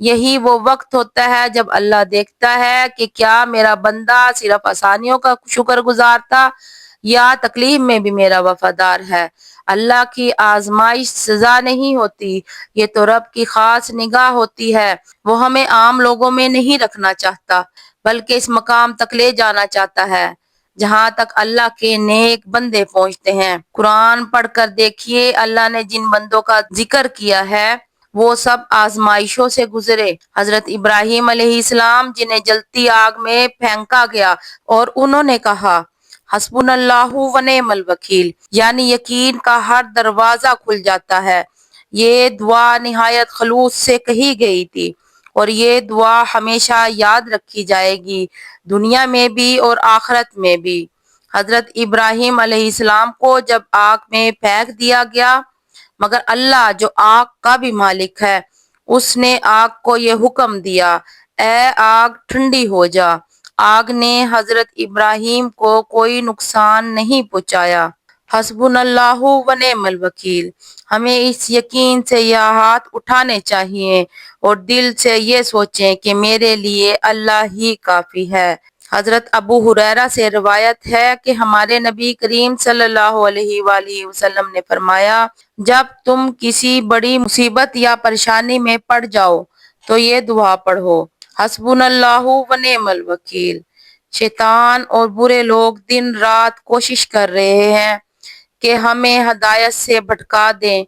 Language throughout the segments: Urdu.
یہی وہ وقت ہوتا ہے جب اللہ دیکھتا ہے کہ کیا میرا بندہ صرف آسانیوں کا شکر گزار تھا یا تکلیف میں بھی میرا وفادار ہے۔ اللہ کی آزمائش سزا نہیں ہوتی، یہ تو رب کی خاص نگاہ ہوتی ہے۔ وہ ہمیں عام لوگوں میں نہیں رکھنا چاہتا بلکہ اس مقام تک لے جانا چاہتا ہے جہاں تک اللہ کے نیک بندے پہنچتے ہیں۔ قرآن پڑھ کر دیکھیے، اللہ نے جن بندوں کا ذکر کیا ہے وہ سب آزمائشوں سے گزرے۔ حضرت ابراہیم علیہ السلام جنہیں جلتی آگ میں پھینکا گیا اور انہوں نے کہا حسبنا اللہ و نعم الوکیل، یعنی یقین کا ہر دروازہ کھل جاتا ہے، یہ دعا نہایت خلوص سے کہی گئی تھی اور یہ دعا ہمیشہ یاد رکھی جائے گی، دنیا میں بھی اور آخرت میں بھی۔ حضرت ابراہیم علیہ السلام کو جب آگ میں پھینک دیا گیا، مگر اللہ جو آگ کا بھی مالک ہے اس نے آگ کو یہ حکم دیا، اے آگ ٹھنڈی ہو جا۔ آگ نے حضرت ابراہیم کو کوئی نقصان نہیں پہنچایا۔ حسبنا اللہ و نعم الوکیل۔ ہمیں اس یقین سے یہ ہاتھ اٹھانے چاہیے اور دل سے یہ سوچیں کہ میرے لیے اللہ ہی کافی ہے۔ حضرت ابو ہریرہ سے روایت ہے کہ ہمارے نبی کریم صلی اللہ علیہ وآلہ وسلم نے فرمایا، جب تم کسی بڑی مصیبت یا پریشانی میں پڑ جاؤ تو یہ دعا پڑھو، حسبنا اللہ و نعم الوکیل۔ شیطان اور برے لوگ دن رات کوشش کر رہے ہیں کہ ہمیں ہدایت سے بھٹکا دیں۔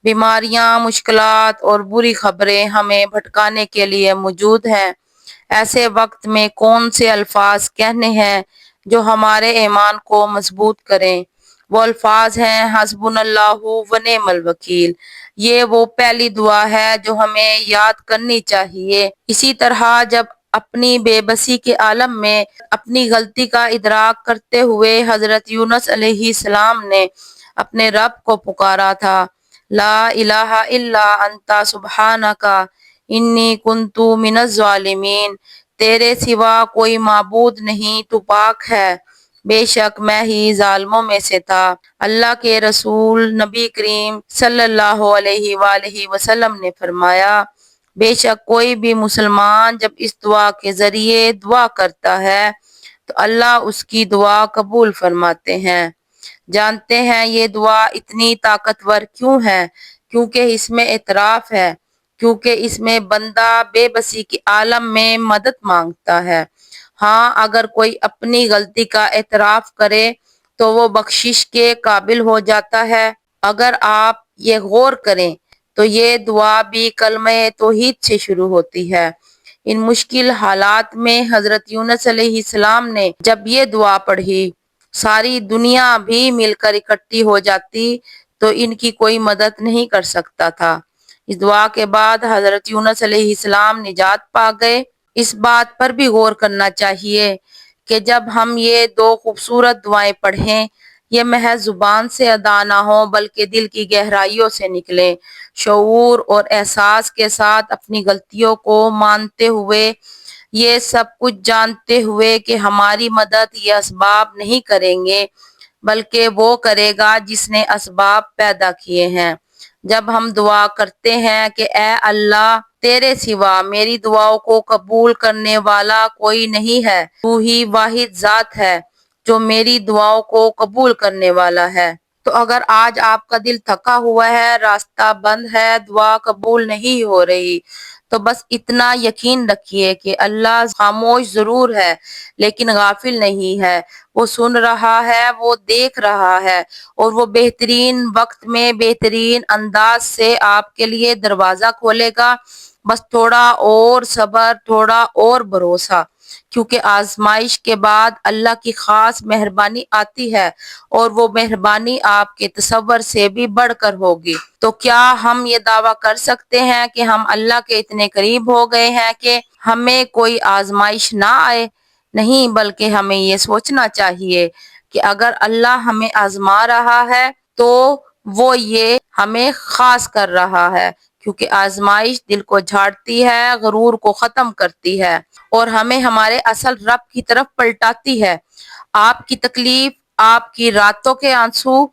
بیماریاں، مشکلات اور بری خبریں ہمیں بھٹکانے کے لیے موجود ہیں۔ ایسے وقت میں کون سے الفاظ کہنے ہیں جو ہمارے ایمان کو مضبوط کریں؟ وہ الفاظ ہیں حسبنا اللہ و نعم الوکیل۔ یہ وہ پہلی دعا ہے جو ہمیں یاد کرنی چاہیے۔ اسی طرح جب اپنی بے بسی کے عالم میں اپنی غلطی کا ادراک کرتے ہوئے حضرت یونس علیہ السلام نے اپنے رب کو پکارا تھا، لا الہ الا انت سبحانک انی کنت من الظالمین، تیرے سوا کوئی معبود نہیں، تو پاک ہے، بے شک میں ہی ظالموں میں سے تھا۔ اللہ کے رسول نبی کریم صلی اللہ علیہ وآلہ وسلم نے فرمایا، بے شک کوئی بھی مسلمان جب اس دعا کے ذریعے دعا کرتا ہے تو اللہ اس کی دعا قبول فرماتے ہیں۔ جانتے ہیں یہ دعا اتنی طاقتور کیوں ہے؟ کیونکہ اس میں اعتراف ہے، کیونکہ اس میں بندہ بے بسی کے عالم میں مدد مانگتا ہے۔ ہاں، اگر کوئی اپنی غلطی کا اعتراف کرے تو وہ بخشش کے قابل ہو جاتا ہے۔ اگر آپ یہ غور کریں تو یہ دعا بھی کلمہ توحید سے شروع ہوتی ہے۔ ان مشکل حالات میں حضرت یونس علیہ السلام نے جب یہ دعا پڑھی، ساری دنیا بھی مل کر اکٹھی ہو جاتی تو ان کی کوئی مدد نہیں کر سکتا تھا۔ اس دعا کے بعد حضرت یونس علیہ السلام نجات پا گئے۔ اس بات پر بھی غور کرنا چاہیے کہ جب ہم یہ دو خوبصورت دعائیں پڑھیں، یہ محض زبان سے ادا نہ ہوں بلکہ دل کی گہرائیوں سے نکلیں، شعور اور احساس کے ساتھ اپنی غلطیوں کو مانتے ہوئے، یہ سب کچھ جانتے ہوئے کہ ہماری مدد یہ اسباب نہیں کریں گے بلکہ وہ کرے گا جس نے اسباب پیدا کیے ہیں۔ جب ہم دعا کرتے ہیں کہ اے اللہ، تیرے سوا میری دعاؤں کو قبول کرنے والا کوئی نہیں ہے، تو ہی واحد ذات ہے جو میری دعاؤں کو قبول کرنے والا ہے، تو اگر آج آپ کا دل تھکا ہوا ہے، راستہ بند ہے، دعا قبول نہیں ہو رہی، تو بس اتنا یقین رکھیے کہ اللہ خاموش ضرور ہے لیکن غافل نہیں ہے، وہ سن رہا ہے، وہ دیکھ رہا ہے اور وہ بہترین وقت میں بہترین انداز سے آپ کے لیے دروازہ کھولے گا۔ بس تھوڑا اور صبر، تھوڑا اور بھروسہ، کیونکہ آزمائش کے بعد اللہ کی خاص مہربانی آتی ہے اور وہ مہربانی آپ کے تصور سے بھی بڑھ کر ہوگی۔ تو کیا ہم یہ دعویٰ کر سکتے ہیں کہ ہم اللہ کے اتنے قریب ہو گئے ہیں کہ ہمیں کوئی آزمائش نہ آئے؟ نہیں، بلکہ ہمیں یہ سوچنا چاہیے کہ اگر اللہ ہمیں آزما رہا ہے تو وہ یہ ہمیں خاص کر رہا ہے، کیونکہ آزمائش دل کو جھاڑتی ہے، غرور کو ختم کرتی ہے اور ہمیں ہمارے اصل رب کی طرف پلٹاتی ہے۔ آپ کی تکلیف، آپ کی راتوں کے آنسو،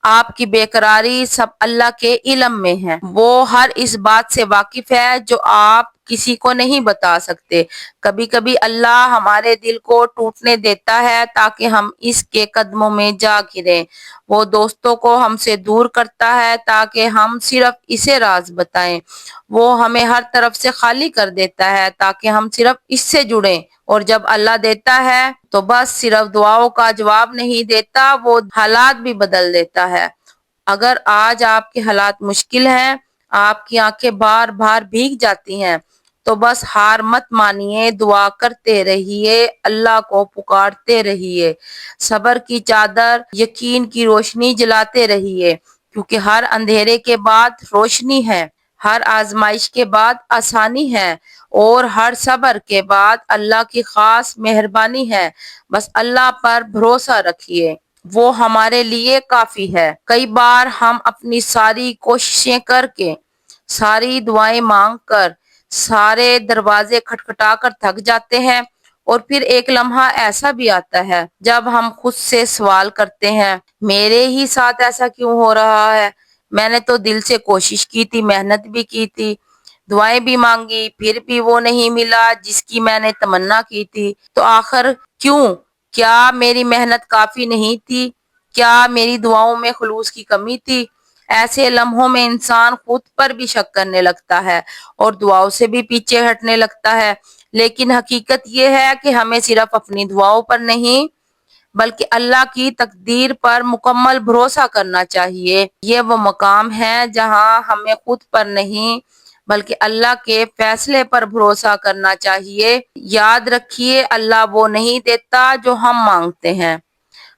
آپ کی بے قراری سب اللہ کے علم میں ہے۔ وہ ہر اس بات سے واقف ہے جو آپ کسی کو نہیں بتا سکتے۔ کبھی کبھی اللہ ہمارے دل کو ٹوٹنے دیتا ہے تاکہ ہم اس کے قدموں میں جا گریں۔ وہ دوستوں کو ہم سے دور کرتا ہے تاکہ ہم صرف اسے راز بتائیں۔ وہ ہمیں ہر طرف سے خالی کر دیتا ہے تاکہ ہم صرف اس سے جڑیں۔ اور جب اللہ دیتا ہے تو بس صرف دعاؤں کا جواب نہیں دیتا، وہ حالات بھی بدل دیتا ہے۔ اگر آج آپ کے حالات مشکل ہیں، آپ کی آنکھیں بار بار بھیگ جاتی ہیں، تو بس ہار مت مانیے، دعا کرتے رہیے، اللہ کو پکارتے رہیے، صبر کی چادر، یقین کی روشنی جلاتے رہیے، کیونکہ ہر اندھیرے کے بعد روشنی ہے، ہر آزمائش کے بعد آسانی ہے، اور ہر صبر کے بعد اللہ کی خاص مہربانی ہے۔ بس اللہ پر بھروسہ رکھیے، وہ ہمارے لیے کافی ہے۔ کئی بار ہم اپنی ساری کوششیں کر کے، ساری دعائیں مانگ کر، سارے دروازے کھٹکھٹا کر تھک جاتے ہیں، اور پھر ایک لمحہ ایسا بھی آتا ہے جب ہم خود سے سوال کرتے ہیں، میرے ہی ساتھ ایسا کیوں ہو رہا ہے؟ میں نے تو دل سے کوشش کی تھی، محنت بھی کی تھی، دعائیں بھی مانگی، پھر بھی وہ نہیں ملا جس کی میں نے تمنا کی تھی، تو آخر کیوں؟ کیا میری محنت کافی نہیں تھی؟ کیا میری دعاؤں میں خلوص کی کمی تھی؟ ایسے لمحوں میں انسان خود پر بھی شک کرنے لگتا ہے اور دعاؤں سے بھی پیچھے ہٹنے لگتا ہے، لیکن حقیقت یہ ہے کہ ہمیں صرف اپنی دعاؤں پر نہیں بلکہ اللہ کی تقدیر پر مکمل بھروسہ کرنا چاہیے۔ یہ وہ مقام ہے جہاں ہمیں خود پر نہیں بلکہ اللہ کے فیصلے پر بھروسہ کرنا چاہیے۔ یاد رکھیے، اللہ وہ نہیں دیتا جو ہم مانگتے ہیں،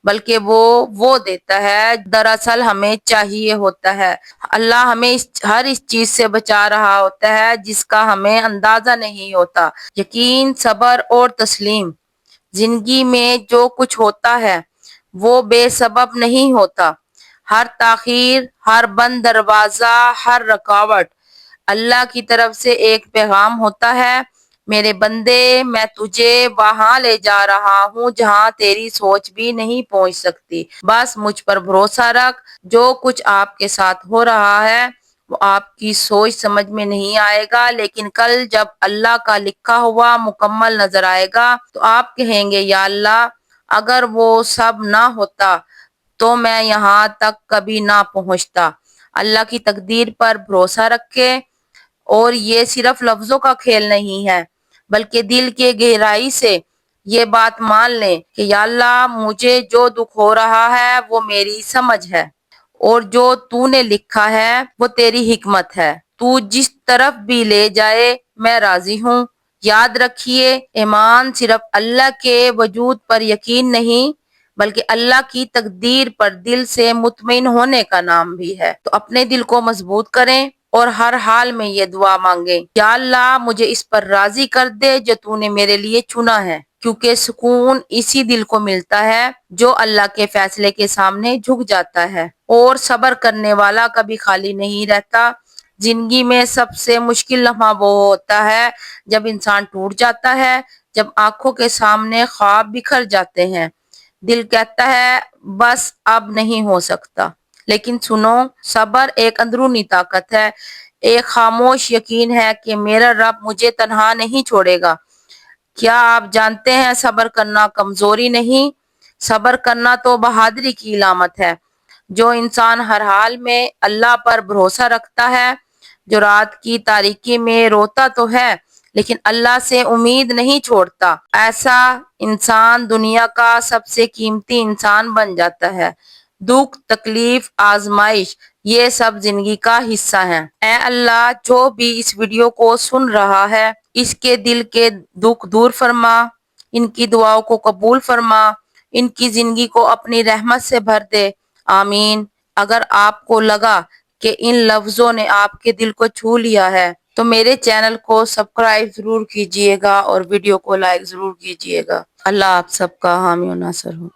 بلکہ وہ دیتا ہے دراصل ہمیں چاہیے ہوتا ہے۔ اللہ ہمیں ہر اس چیز سے بچا رہا ہوتا ہے جس کا ہمیں اندازہ نہیں ہوتا۔ یقین، صبر اور تسلیم۔ زندگی میں جو کچھ ہوتا ہے وہ بے سبب نہیں ہوتا۔ ہر تاخیر، ہر بند دروازہ، ہر رکاوٹ اللہ کی طرف سے ایک پیغام ہوتا ہے، میرے بندے، میں تجھے وہاں لے جا رہا ہوں جہاں تیری سوچ بھی نہیں پہنچ سکتی۔ بس مجھ پر بھروسہ رکھ، جو کچھ آپ کے ساتھ ہو رہا ہے وہ آپ کی سوچ سمجھ میں نہیں آئے گا، لیکن کل جب اللہ کا لکھا ہوا مکمل نظر آئے گا تو آپ کہیں گے، یا اللہ، اگر وہ سب نہ ہوتا تو میں یہاں تک کبھی نہ پہنچتا۔ اللہ کی تقدیر پر بھروسہ رکھے، اور یہ صرف لفظوں کا کھیل نہیں ہے بلکہ دل کے گہرائی سے یہ بات مان لیں کہ یا اللہ، مجھے جو دکھ ہو رہا ہے وہ میری سمجھ ہے، اور جو تو نے لکھا ہے وہ تیری حکمت ہے، تو جس طرف بھی لے جائے میں راضی ہوں۔ یاد رکھیے، ایمان صرف اللہ کے وجود پر یقین نہیں بلکہ اللہ کی تقدیر پر دل سے مطمئن ہونے کا نام بھی ہے۔ تو اپنے دل کو مضبوط کریں اور ہر حال میں یہ دعا مانگیں، یا اللہ، مجھے اس پر راضی کر دے جو تو نے میرے لیے چنا ہے، کیونکہ سکون اسی دل کو ملتا ہے جو اللہ کے فیصلے کے سامنے جھک جاتا ہے، اور صبر کرنے والا کبھی خالی نہیں رہتا۔ زندگی میں سب سے مشکل لمحہ وہ ہوتا ہے جب انسان ٹوٹ جاتا ہے، جب آنکھوں کے سامنے خواب بکھر جاتے ہیں، دل کہتا ہے بس اب نہیں ہو سکتا، لیکن سنو، صبر ایک اندرونی طاقت ہے، ایک خاموش یقین ہے کہ میرا رب مجھے تنہا نہیں چھوڑے گا۔ کیا آپ جانتے ہیں، صبر کرنا کمزوری نہیں، صبر کرنا تو بہادری کی علامت ہے۔ جو انسان ہر حال میں اللہ پر بھروسہ رکھتا ہے، جو رات کی تاریکی میں روتا تو ہے لیکن اللہ سے امید نہیں چھوڑتا، ایسا انسان دنیا کا سب سے قیمتی انسان بن جاتا ہے۔ دکھ، تکلیف، آزمائش، یہ سب زندگی کا حصہ ہیں۔ اے اللہ، جو بھی اس ویڈیو کو سن رہا ہے، اس کے دل کے دکھ دور فرما، ان کی دعاؤں کو قبول فرما، ان کی زندگی کو اپنی رحمت سے بھر دے، آمین۔ اگر آپ کو لگا کہ ان لفظوں نے آپ کے دل کو چھو لیا ہے تو میرے چینل کو سبسکرائب ضرور کیجئے گا اور ویڈیو کو لائک ضرور کیجئے گا۔ اللہ آپ سب کا حامی و ناصر ہو۔